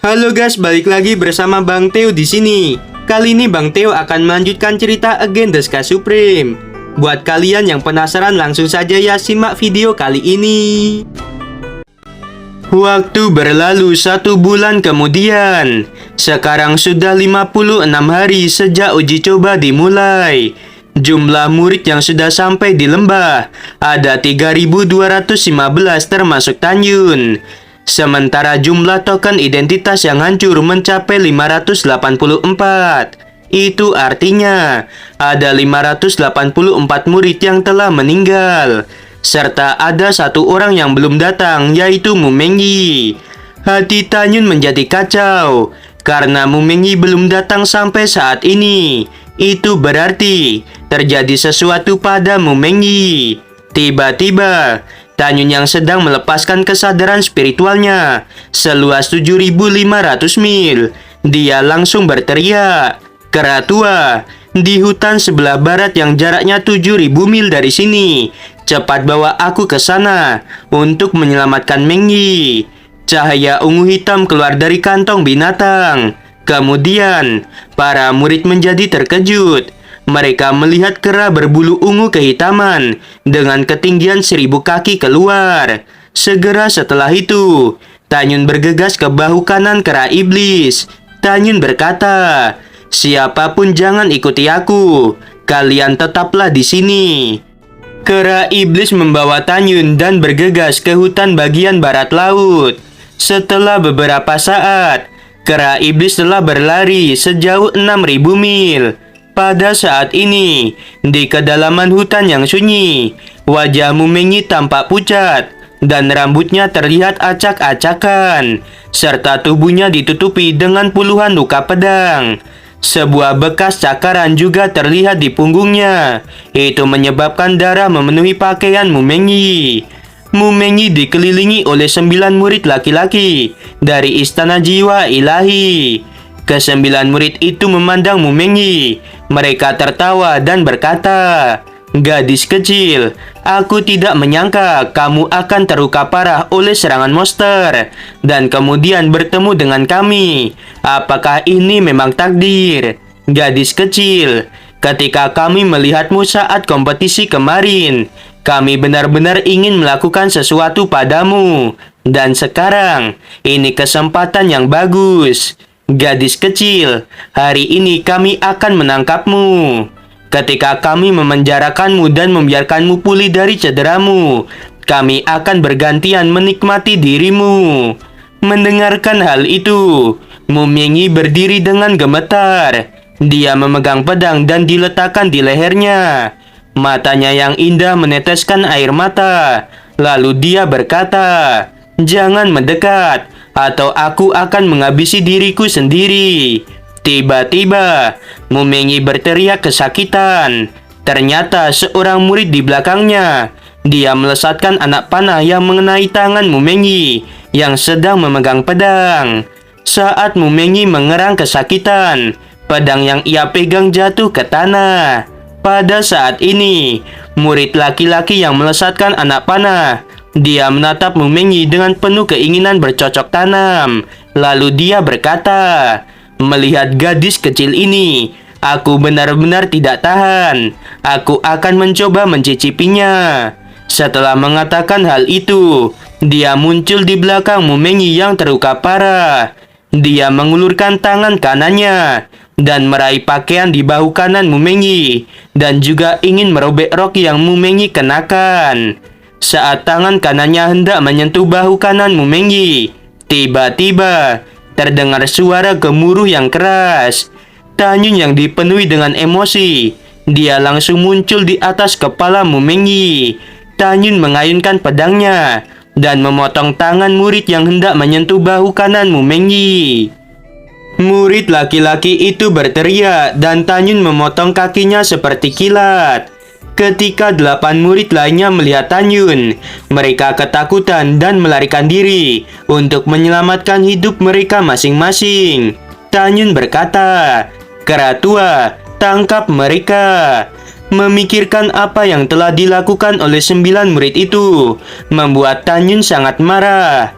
Halo guys, balik lagi bersama Bang Theo di sini. Kali ini Bang Theo akan melanjutkan cerita Against the Sky Supreme. Buat kalian yang penasaran, langsung saja ya simak video kali ini. Waktu berlalu 1 bulan kemudian. Sekarang sudah 56 hari sejak uji coba dimulai. Jumlah murid yang sudah sampai di lembah ada 3.215 termasuk Tanyun. Sementara jumlah token identitas yang hancur mencapai 584. Itu artinya ada 584 murid yang telah meninggal. Serta ada 1 orang yang belum datang, yaitu Mumengi. Hati Tanyun menjadi kacau karena Mumengi belum datang sampai saat ini. Itu berarti terjadi sesuatu pada Mumengi. Tiba-tiba Tanyun yang sedang melepaskan kesadaran spiritualnya seluas 7.500 mil. Dia langsung berteriak, "Keratua, di hutan sebelah barat yang jaraknya 7.000 mil dari sini. Cepat bawa aku ke sana untuk menyelamatkan Mengi." Cahaya ungu hitam keluar dari kantong binatang. Kemudian, para murid menjadi terkejut. Mereka melihat kera berbulu ungu kehitaman dengan ketinggian 1.000 kaki keluar. Segera setelah itu, Tanyun bergegas ke bahu kanan kera iblis. Tanyun berkata, "Siapapun jangan ikuti aku. Kalian tetaplah di sini." Kera iblis membawa Tanyun dan bergegas ke hutan bagian barat laut. Setelah beberapa saat, kera iblis telah berlari sejauh 6.000 mil. Pada saat ini, di kedalaman hutan yang sunyi, wajah Mumengi tampak pucat dan rambutnya terlihat acak-acakan, serta tubuhnya ditutupi dengan puluhan luka pedang. Sebuah bekas cakaran juga terlihat di punggungnya. Itu menyebabkan darah memenuhi pakaian Mumengi. Mumengi dikelilingi oleh 9 murid laki-laki dari Istana Jiwa Ilahi. Ke-9 murid itu memandang Mumengi. Mereka tertawa dan berkata, "Gadis kecil, aku tidak menyangka kamu akan terluka parah oleh serangan monster dan kemudian bertemu dengan kami. Apakah ini memang takdir? Gadis kecil, ketika kami melihatmu saat kompetisi kemarin, kami benar-benar ingin melakukan sesuatu padamu. Dan sekarang, ini kesempatan yang bagus. Gadis kecil, hari ini kami akan menangkapmu. Ketika kami memenjarakanmu dan membiarkanmu pulih dari cederamu, kami akan bergantian menikmati dirimu." Mendengarkan hal itu, Mumengi berdiri dengan gemetar. Dia memegang pedang dan diletakkan di lehernya. Matanya yang indah meneteskan air mata. Lalu dia berkata, "Jangan mendekat, atau aku akan menghabisi diriku sendiri." Tiba-tiba, Mumengi berteriak kesakitan. Ternyata seorang murid di belakangnya. Dia melesatkan anak panah yang mengenai tangan Mumengi yang sedang memegang pedang. Saat Mumengi mengerang kesakitan, pedang yang ia pegang jatuh ke tanah. Pada saat ini, murid laki-laki yang melesatkan anak panah, dia menatap Mumengi dengan penuh keinginan bercocok tanam. Lalu dia berkata, "Melihat gadis kecil ini, aku benar-benar tidak tahan. Aku akan mencoba mencicipinya." Setelah mengatakan hal itu, dia muncul di belakang Mumengi yang terluka parah. Dia mengulurkan tangan kanannya dan meraih pakaian di bahu kanan Mumengi dan juga ingin merobek rok yang Mumengi kenakan. Saat tangan kanannya hendak menyentuh bahu kanan Mumengi, tiba-tiba terdengar suara gemuruh yang keras. Tanyun yang dipenuhi dengan emosi, dia langsung muncul di atas kepala Mumengi. Tanyun mengayunkan pedangnya dan memotong tangan murid yang hendak menyentuh bahu kanan Mumengi. Murid laki-laki itu berteriak dan Tanyun memotong kakinya seperti kilat. Ketika 8 murid lainnya melihat Tanyun, mereka ketakutan dan melarikan diri untuk menyelamatkan hidup mereka masing-masing. Tanyun berkata, "Keratua, tangkap mereka." Memikirkan apa yang telah dilakukan oleh 9 murid itu membuat Tanyun sangat marah.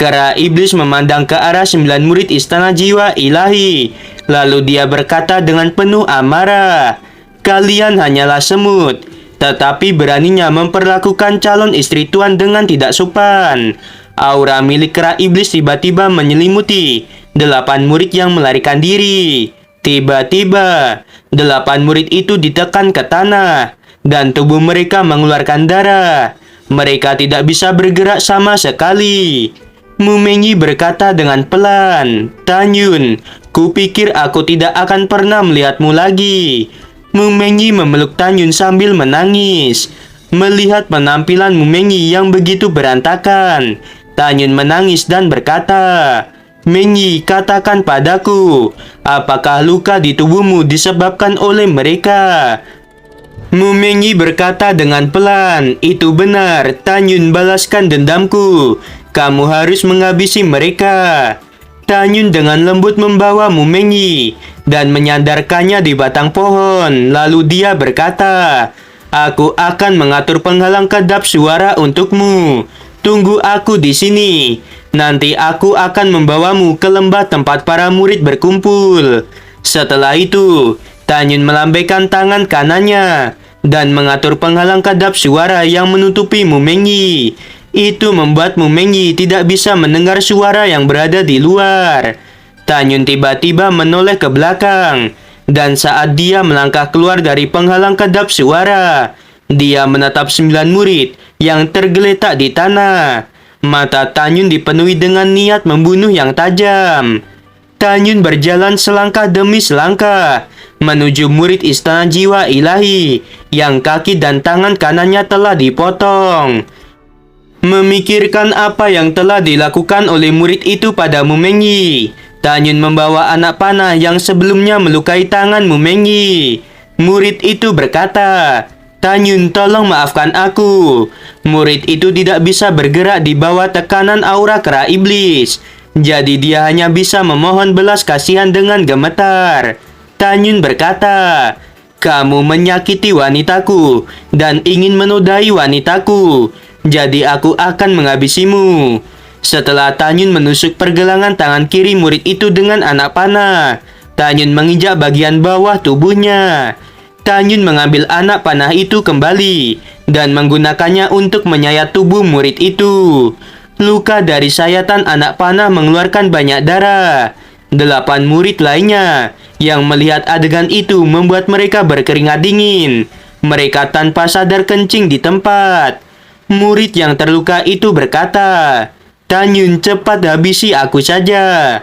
Kera iblis memandang ke arah 9 murid istana jiwa ilahi. Lalu dia berkata dengan penuh amarah, "Kalian hanyalah semut, tetapi beraninya memperlakukan calon istri Tuan dengan tidak sopan." Aura milik kera iblis tiba-tiba menyelimuti 8 murid yang melarikan diri. Tiba-tiba, 8 murid itu ditekan ke tanah dan tubuh mereka mengeluarkan darah. Mereka tidak bisa bergerak sama sekali. Mumenyi berkata dengan pelan, "Tanyun, kupikir aku tidak akan pernah melihatmu lagi." Mumenyi memeluk Tanyun sambil menangis. Melihat penampilan Mumenyi yang begitu berantakan, Tanyun menangis dan berkata, "Menyi, katakan padaku, apakah luka di tubuhmu disebabkan oleh mereka?" Mumenyi berkata dengan pelan, "Itu benar, Tanyun, balaskan dendamku. Kamu harus menghabisi mereka." Tanyun dengan lembut membawa Mumenyi dan menyandarkannya di batang pohon. Lalu dia berkata, "Aku akan mengatur penghalang kedap suara untukmu. Tunggu aku di sini. Nanti aku akan membawamu ke lembah tempat para murid berkumpul." Setelah itu, Tanyun melambaikan tangan kanannya dan mengatur penghalang kedap suara yang menutupi Mumenyi. Itu membuat Mumenyi tidak bisa mendengar suara yang berada di luar. Tanyun tiba-tiba menoleh ke belakang, dan saat dia melangkah keluar dari penghalang kedap suara, dia menatap 9 murid yang tergeletak di tanah. Mata Tanyun dipenuhi dengan niat membunuh yang tajam. Tanyun berjalan selangkah demi selangkah menuju murid istana jiwa ilahi yang kaki dan tangan kanannya telah dipotong. Memikirkan apa yang telah dilakukan oleh murid itu pada Mumenyi, Tanyun membawa anak panah yang sebelumnya melukai tangan Mumenyi. Murid itu berkata, "Tanyun, tolong maafkan aku." Murid itu tidak bisa bergerak di bawah tekanan aura kera iblis. Jadi dia hanya bisa memohon belas kasihan dengan gemetar. Tanyun berkata, "Kamu menyakiti wanitaku dan ingin menodai wanitaku. Jadi aku akan menghabisimu." Setelah Tanyun menusuk pergelangan tangan kiri murid itu dengan anak panah, Tanyun menginjak bagian bawah tubuhnya. Tanyun mengambil anak panah itu kembali dan menggunakannya untuk menyayat tubuh murid itu. Luka dari sayatan anak panah mengeluarkan banyak darah. 8 murid lainnya yang melihat adegan itu membuat mereka berkeringat dingin. Mereka tanpa sadar kencing di tempat. Murid yang terluka itu berkata, "Tanyun, cepat habisi aku saja."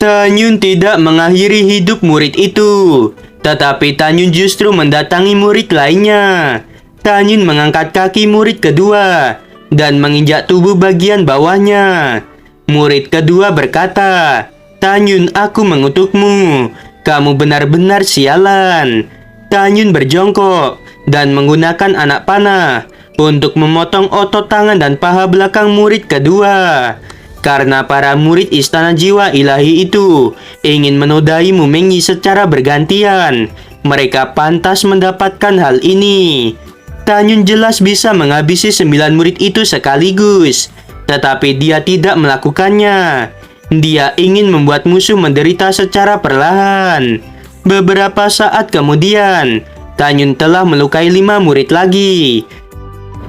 Tanyun tidak mengakhiri hidup murid itu, tetapi Tanyun justru mendatangi murid lainnya. Tanyun mengangkat kaki murid kedua dan menginjak tubuh bagian bawahnya. Murid kedua berkata, "Tanyun, aku mengutukmu. Kamu benar-benar sialan." Tanyun berjongkok dan menggunakan anak panah untuk memotong otot tangan dan paha belakang murid kedua. Karena para murid istana jiwa ilahi itu ingin menodai Mumenyi secara bergantian, mereka pantas mendapatkan hal ini. Tanyun jelas bisa menghabisi 9 murid itu sekaligus, tetapi dia tidak melakukannya. Dia ingin membuat musuh menderita secara perlahan. Beberapa saat kemudian, Tanyun telah melukai 5 murid lagi.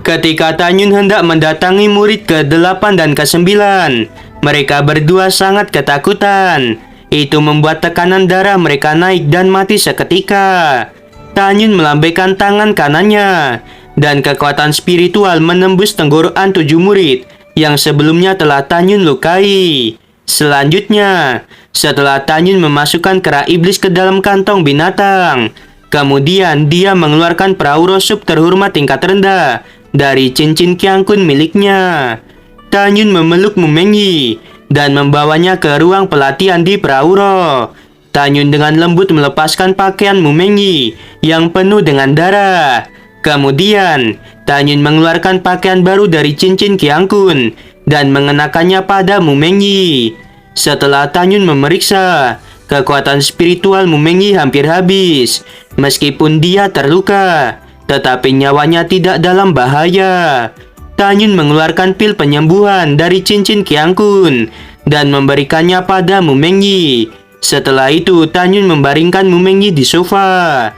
Ketika Tanyun hendak mendatangi murid ke-8 dan ke-9, mereka berdua sangat ketakutan. Itu membuat tekanan darah mereka naik dan mati seketika. Tanyun melambaikan tangan kanannya, dan kekuatan spiritual menembus tenggorokan 7 murid yang sebelumnya telah Tanyun lukai. Selanjutnya, setelah Tanyun memasukkan kera iblis ke dalam kantong binatang, kemudian dia mengeluarkan perahu rosup terhormat tingkat rendah dari cincin Kiangkun miliknya. Tanyun memeluk Mumenyi dan membawanya ke ruang pelatihan di perahu roh. Tanyun dengan lembut melepaskan pakaian Mumenyi yang penuh dengan darah. Kemudian, Tanyun mengeluarkan pakaian baru dari cincin Kiangkun dan mengenakannya pada Mumenyi. Setelah Tanyun memeriksa, kekuatan spiritual Mumenyi hampir habis. Meskipun dia terluka, tetapi nyawanya tidak dalam bahaya. Tanyun mengeluarkan pil penyembuhan dari cincin Kiang Kun dan memberikannya pada Mu Mengyi. Setelah itu, Tanyun membaringkan Mu Mengyi di sofa.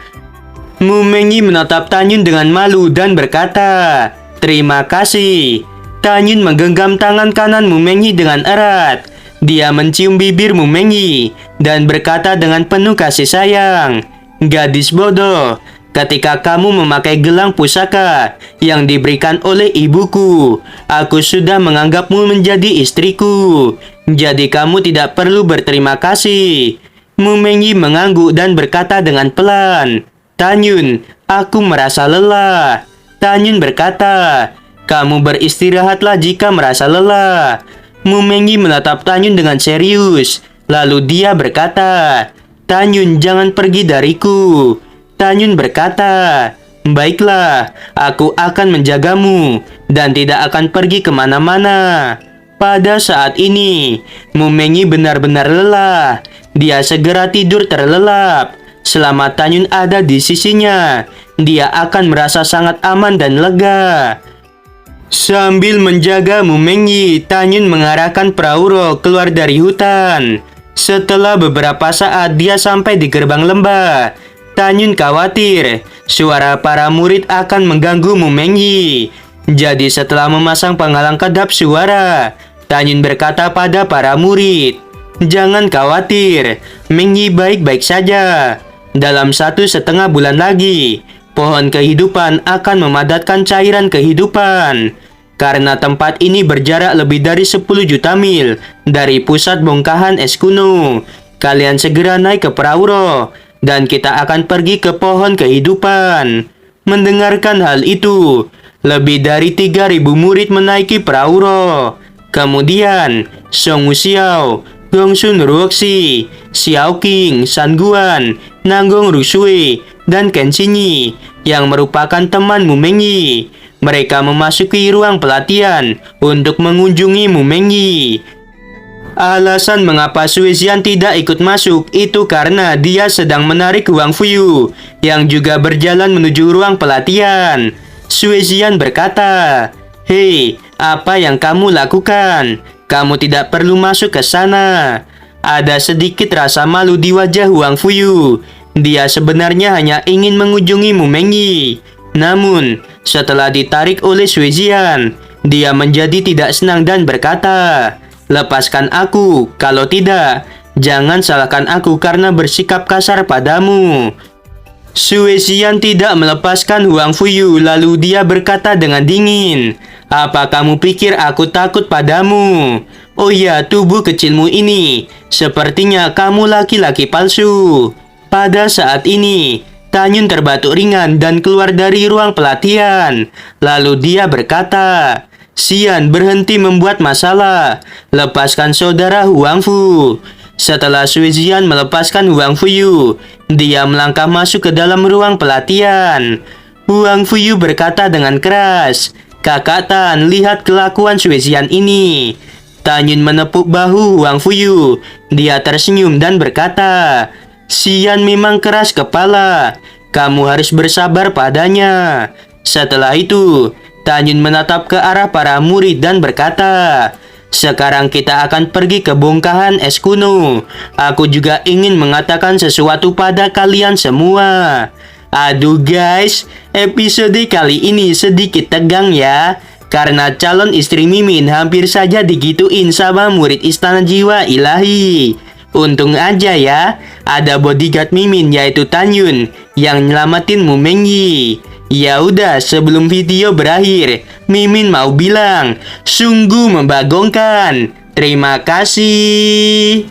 Mu Mengyi menatap Tanyun dengan malu dan berkata, "Terima kasih." Tanyun menggenggam tangan kanan Mu Mengyi dengan erat. Dia mencium bibir Mu Mengyi dan berkata dengan penuh kasih sayang, "Gadis bodoh, ketika kamu memakai gelang pusaka yang diberikan oleh ibuku, aku sudah menganggapmu menjadi istriku. Jadi kamu tidak perlu berterima kasih." Mu Mengyi mengangguk dan berkata dengan pelan, "Tanyun, aku merasa lelah." Tanyun berkata, "Kamu beristirahatlah jika merasa lelah." Mu Mengyi menatap Tanyun dengan serius. Lalu dia berkata, "Tanyun, jangan pergi dariku." Tanyun berkata, "Baiklah, aku akan menjagamu dan tidak akan pergi kemana-mana." Pada saat ini, Mu Mengyi benar-benar lelah. Dia segera tidur terlelap. Selama Tanyun ada di sisinya, dia akan merasa sangat aman dan lega. Sambil menjaga Mu Mengyi, Tanyun mengarahkan perahu roh keluar dari hutan. Setelah beberapa saat dia sampai di gerbang lembah. Tanyun khawatir suara para murid akan mengganggu Mu Mengyi. Jadi setelah memasang penghalang kedap suara, Tanyun berkata pada para murid, "Jangan khawatir, Mengyi baik-baik saja. Dalam 1,5 bulan lagi, pohon kehidupan akan memadatkan cairan kehidupan. Karena tempat ini berjarak lebih dari 10 juta mil dari pusat bongkahan es kuno. Kalian segera naik ke perahu roh dan kita akan pergi ke pohon kehidupan." Mendengarkan hal itu, lebih dari 3.000 murid menaiki perahu roh. Kemudian, Song Wuxiao, Gongsun Ruoxi, Xiao Qing, San Guan, Nanggong Rusui, dan Ken Xinyi yang merupakan teman Mu Mengyi. Mereka memasuki ruang pelatihan untuk mengunjungi Mu Mengyi. Alasan mengapa Sui Zhan tidak ikut masuk itu karena dia sedang menarik Huang Fuyu yang juga berjalan menuju ruang pelatihan. Sui Zhan berkata, "Hei, apa yang kamu lakukan? Kamu tidak perlu masuk ke sana." Ada sedikit rasa malu di wajah Huang Fuyu. Dia sebenarnya hanya ingin mengunjungi Mu Mengyi. Namun, setelah ditarik oleh Sui Zhan, dia menjadi tidak senang dan berkata, "Lepaskan aku, kalau tidak, jangan salahkan aku karena bersikap kasar padamu." Sui Zhan tidak melepaskan Huang Fuyu, lalu dia berkata dengan dingin, "Apa kamu pikir aku takut padamu? Oh ya, tubuh kecilmu ini, sepertinya kamu laki-laki palsu." Pada saat ini, Tanyun terbatuk ringan dan keluar dari ruang pelatihan. Lalu dia berkata, "Xian, berhenti membuat masalah. Lepaskan saudara Huang Fu." Setelah Sui Zhan melepaskan Huang Fuyu, dia melangkah masuk ke dalam ruang pelatihan. Huang Fuyu berkata dengan keras, "Kakak Tan, lihat kelakuan Sui Zhan ini." Tanyun menepuk bahu Huang Fuyu. Dia tersenyum dan berkata, "Xian memang keras kepala. Kamu harus bersabar padanya." Setelah itu, Tanyun menatap ke arah para murid dan berkata, "Sekarang kita akan pergi ke bongkahan es kuno. Aku juga ingin mengatakan sesuatu pada kalian semua." Aduh guys, episode kali ini sedikit tegang ya. Karena calon istri Mimin hampir saja digituin sama murid Istana Jiwa Ilahi. Untung aja ya, ada bodyguard Mimin yaitu Tanyun yang nyelamatin Mu Mengyi. Ya udah, sebelum video berakhir, Mimin mau bilang, sungguh membagongkan. Terima kasih.